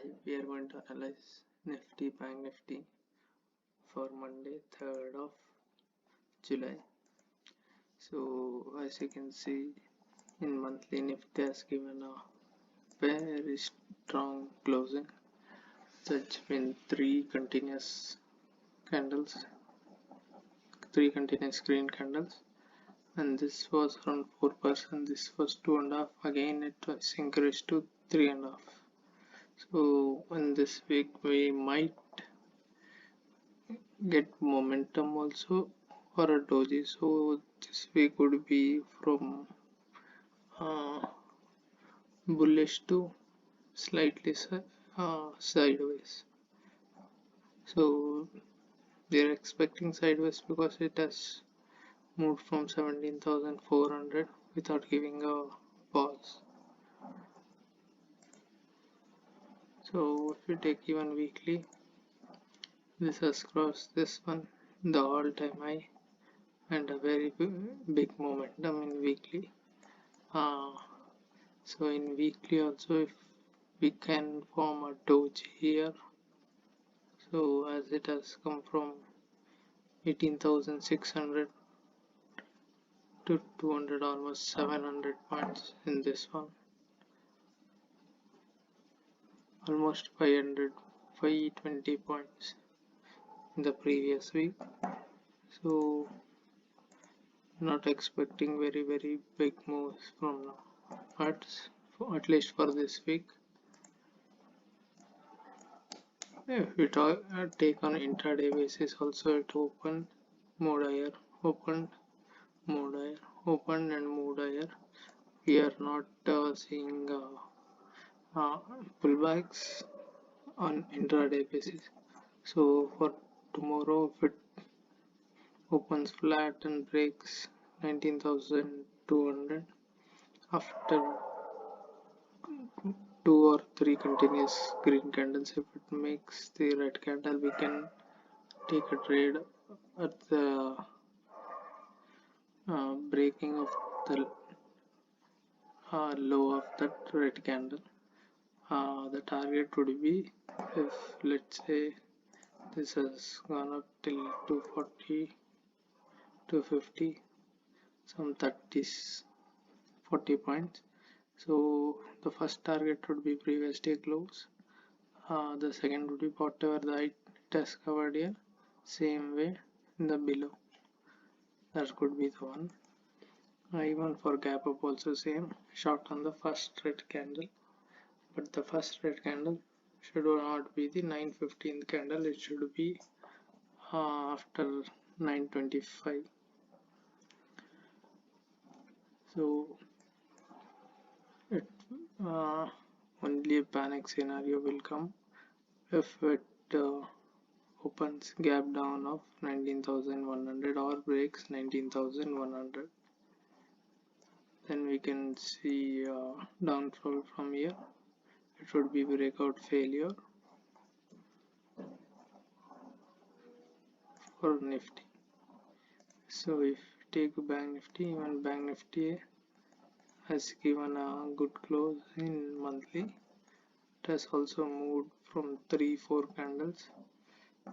Hi, we are going to analyze Nifty Bank Nifty for Monday 3rd of July. So as you can see, in monthly Nifty has given a very strong closing. That's been three continuous green candles, and this was around 4%. This was 2.5. Again, it was increased to 3.5. So in this week we might get momentum also for a doji. So this week would be from uh, bullish to slightly sideways. So we are expecting sideways because it has moved from 17,400 without giving a pause. So if we take even weekly, this has crossed this one, the all-time high, and a very big momentum in weekly. So in weekly also, if we can form a doji here, so as it has come from 18,600 to 200, almost 700 points in this one, almost 520 points in the previous week. So not expecting very big moves from now, at least for this week. If we take on intraday basis, also it opened, moved higher, opened, moved higher, opened and moved higher. We are not seeing pullbacks on intraday basis. So for tomorrow, if it opens flat and breaks 19,200 after two or three continuous green candles, if it makes the red candle, we can take a trade at the breaking of the low of that red candle. The target would be, if let's say this has gone up till 240, 250, some 30s, 40 points. So the first target would be previous day close. The second would be whatever the height it has covered here, same way in the below. That could be the one. Even for gap up also same, short on the first red candle, but the first red candle should not be the 9:15 candle, it should be after 9:25. So it only a panic scenario will come if it opens gap down of 19,100 or breaks 19,100. Then we can see downfall from here. It would be breakout failure for Nifty. So if take Bank Nifty, even Bank Nifty has given a good close in monthly. It has also moved from 3-4 candles.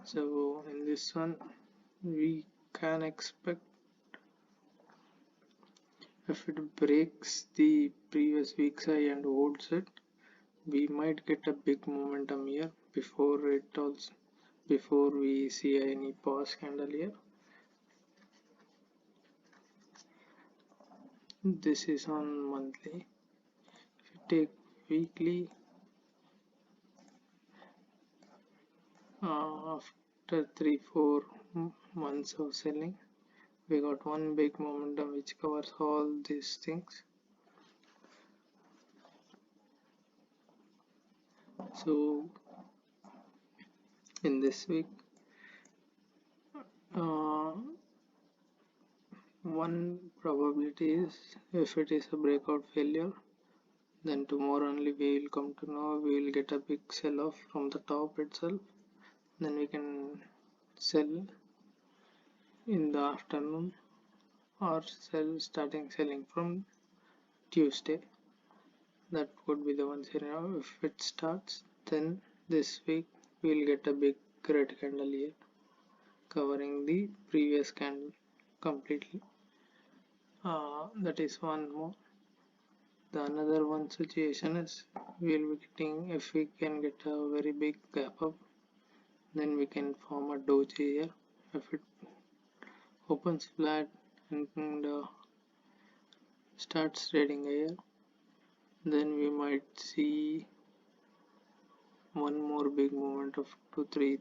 So in this one, we can expect, if it breaks the previous week's high and holds it, we might get a big momentum here before we see any pause candle here. This is on monthly. If you take weekly, after 3-4 months of selling, we got one big momentum which covers all these things. So in this week, one probability is, if it is a breakout failure, then tomorrow only we will come to know, we will get a big sell off from the top itself. Then we can sell in the afternoon or starting selling from Tuesday. That would be the one scenario if it starts. Then this week we'll get a big red candle here covering the previous candle completely. That is one more. The another one situation is we'll be getting, if we can get a very big gap up, then we can form a doji here. If it opens flat and starts trading here, then we might see one more big movement of 2-3%,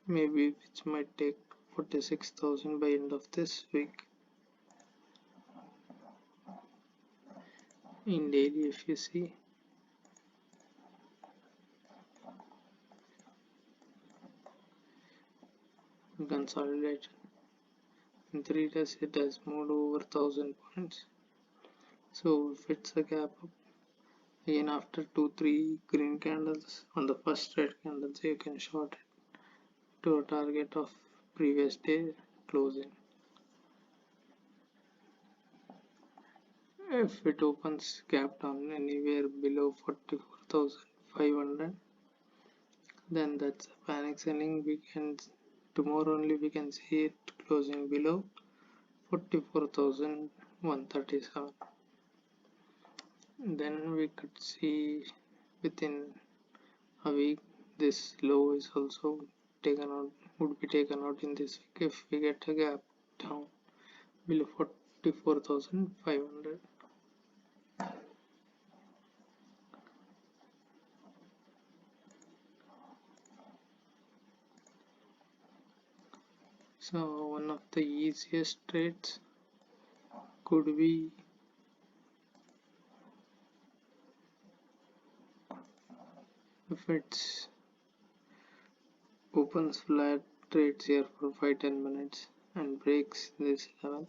maybe, which might take 46,000 by end of this week. In daily, if you see, consolidation in 3 days it has moved over 1000 points. So if it's a gap up again after 2-3 green candles on the first red candle, so you can short it to a target of previous day closing. If it opens gap down anywhere below 44,500, then that's a panic selling. We can tomorrow only we can see it closing below 44,137. Then we could see within a week this low is also taken out, would be taken out in this week if we get a gap down below 44,500. So one of the easiest trades could be if it's opens flat, trades here for 5-10 minutes and breaks this level,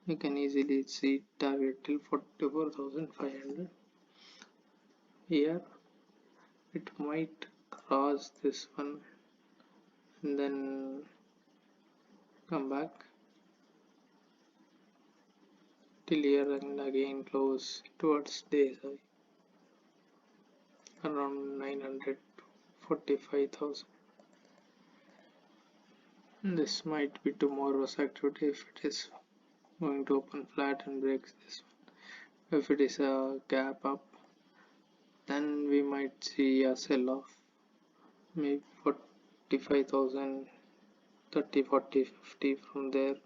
you can easily see target till 44,500. Here it might cross this one and then come back till here and again close towards day's high around 945,000. This might be tomorrow's activity if it is going to open flat and breaks this one. If it is a gap up, then we might see a sell off, maybe 45,000, 30, 40, 50 from there.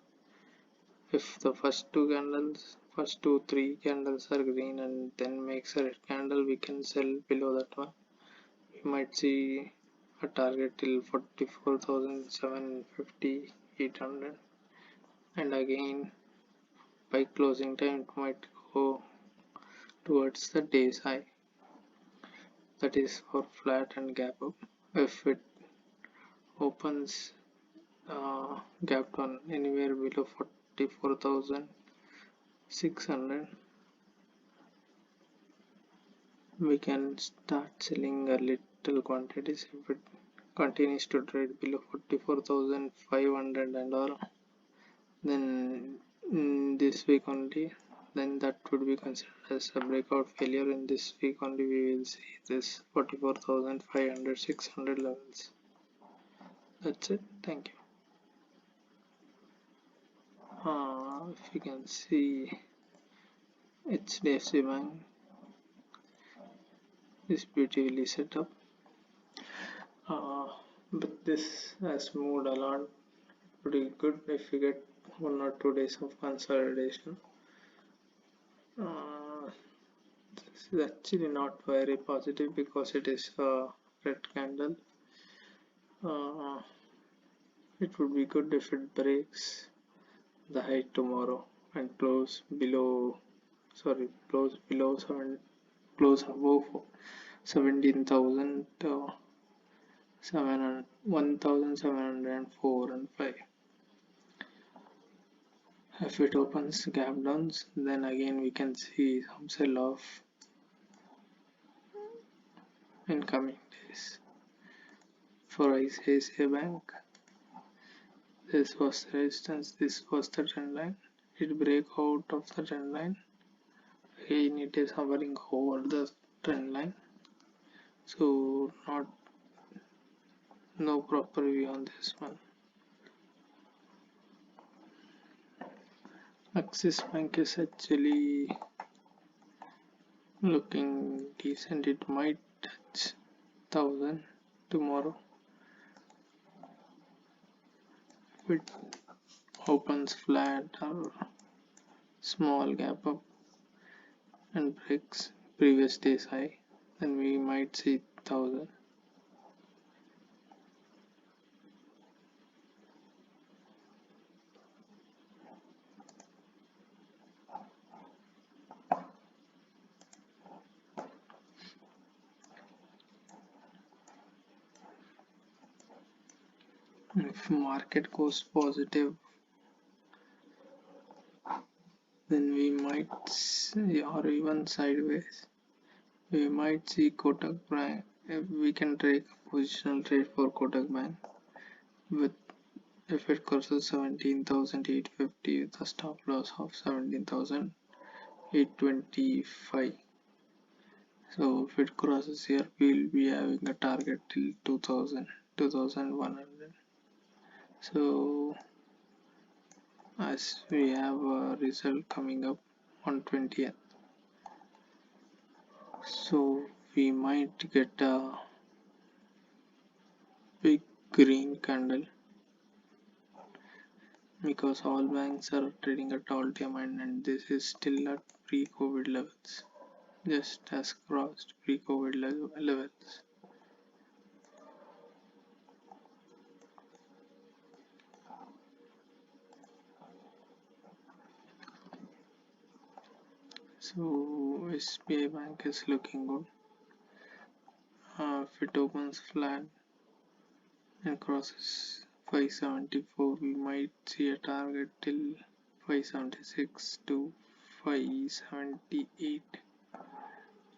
If the first 3 candles are green and then makes a red candle, we can sell below that one. We might see a target till 44,750, 800, and again by closing time it might go towards the day's high, that is for flat and gap up. If it opens gap down anywhere below 44,600, we can start selling a little quantities. If it continues to trade below 44,500 and all, then this week only, then that would be considered as a breakout failure. In this week only we will see this 44,500, 600 levels. That's it. Thank you. If you can see HDFC Bank is beautifully set up, but this has moved a lot, pretty good if you get 1 or 2 days of consolidation. This is actually not very positive because it is a red candle. It would be good if it breaks the high tomorrow and close below 17,000, 1,704 and 5. If it opens gap downs, then again we can see some sell off in coming days. For ICICI Bank, this was the resistance, this was the trend line. It break out of the trend line, again it is hovering over the trend line, so no proper view on this one. Axis Bank is actually looking decent. It might touch 1000 tomorrow. If it opens flat or small gap up and breaks previous day's high, then we might see 1000. If market goes positive, then we might see, or even sideways, we might see Kotak Bank. If we can take a positional trade for Kotak Bank with, if it crosses 17,850 with a stop loss of 17,825. So if it crosses here, we'll be having a target till 2100. So as we have a result coming up on 20th, so we might get a big green candle, because all banks are trading at all-time high and this is still at pre-COVID levels, just has crossed pre-COVID levels. So SBI Bank is looking good. If it opens flat and crosses 574, we might see a target till 576 to 578,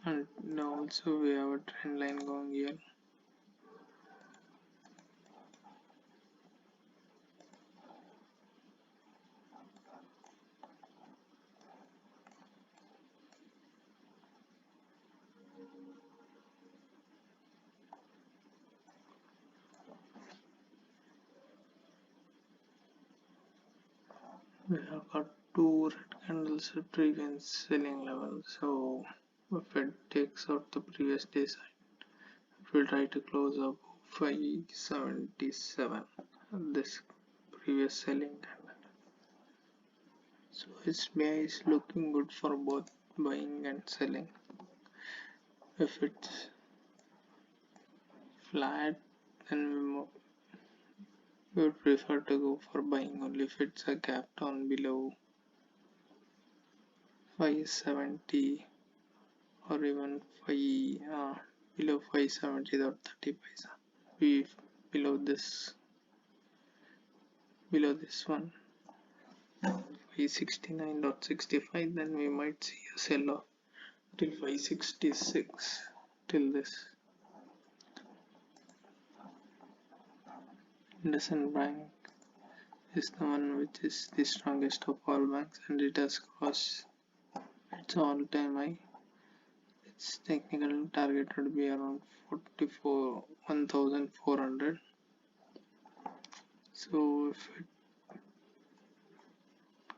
and also we have a trend line going here. We have got two red candles at previous selling level, so if it takes out the previous day's high, it will try to close up 577, this previous selling candle. So SBI is looking good for both buying and selling. If it's flat, then we would prefer to go for buying only if it's a gap down below 570 or even below 570.30 paisa. We below this one 569.65, then we might see a sell off till 566 till this. IndusInd Bank is the one which is the strongest of all banks, and it has crossed its all-time high. Its technical target would be around 1,400. So if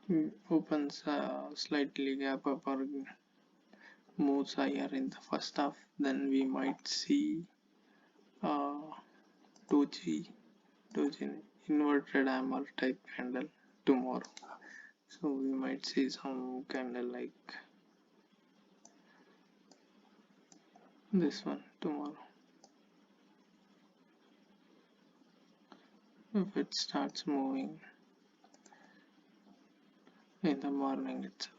it opens slightly gap up or moves higher in the first half, then we might see doji inverted hammer type candle tomorrow. So we might see some candle like this one tomorrow. If it starts moving in the morning itself,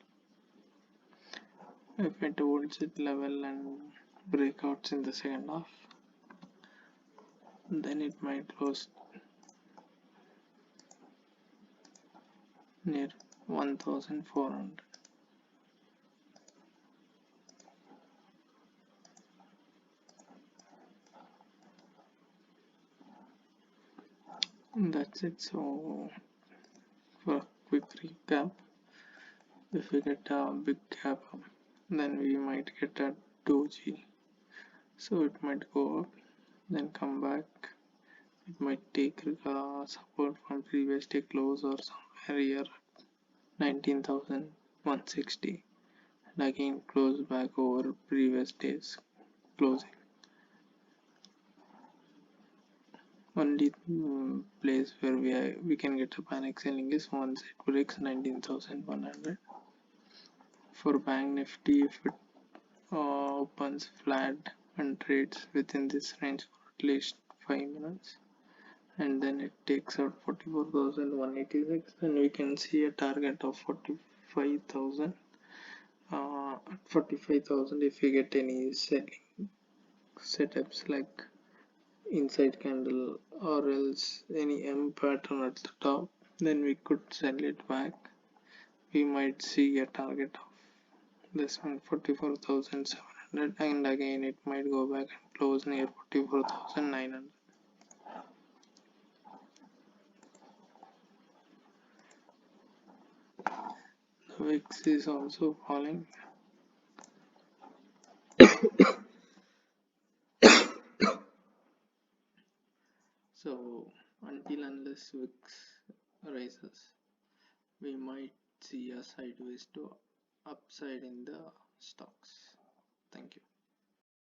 if it holds its level and breakouts in the second half, then it might close near 1,400. That's it. So for a quick recap, if we get a big gap then we might get a doji. So it might go up, then come back. It might take support from previous day close or somewhere here 19,160, and again close back over previous days closing. Only place where we can get a panic selling is once it breaks 19,100. For Bank Nifty, if it opens flat and trades within this range for at least 5 minutes, and then it takes out 44,186, then we can see a target of 45,000. At 45,000, if we get any selling setups like inside candle or else any M pattern at the top, then we could sell it back. We might see a target of this one 44,700, and again it might go back and close near 44,900. The VIX is also falling. So until unless VIX rises, we might see a sideways to upside in the stocks. Thank you.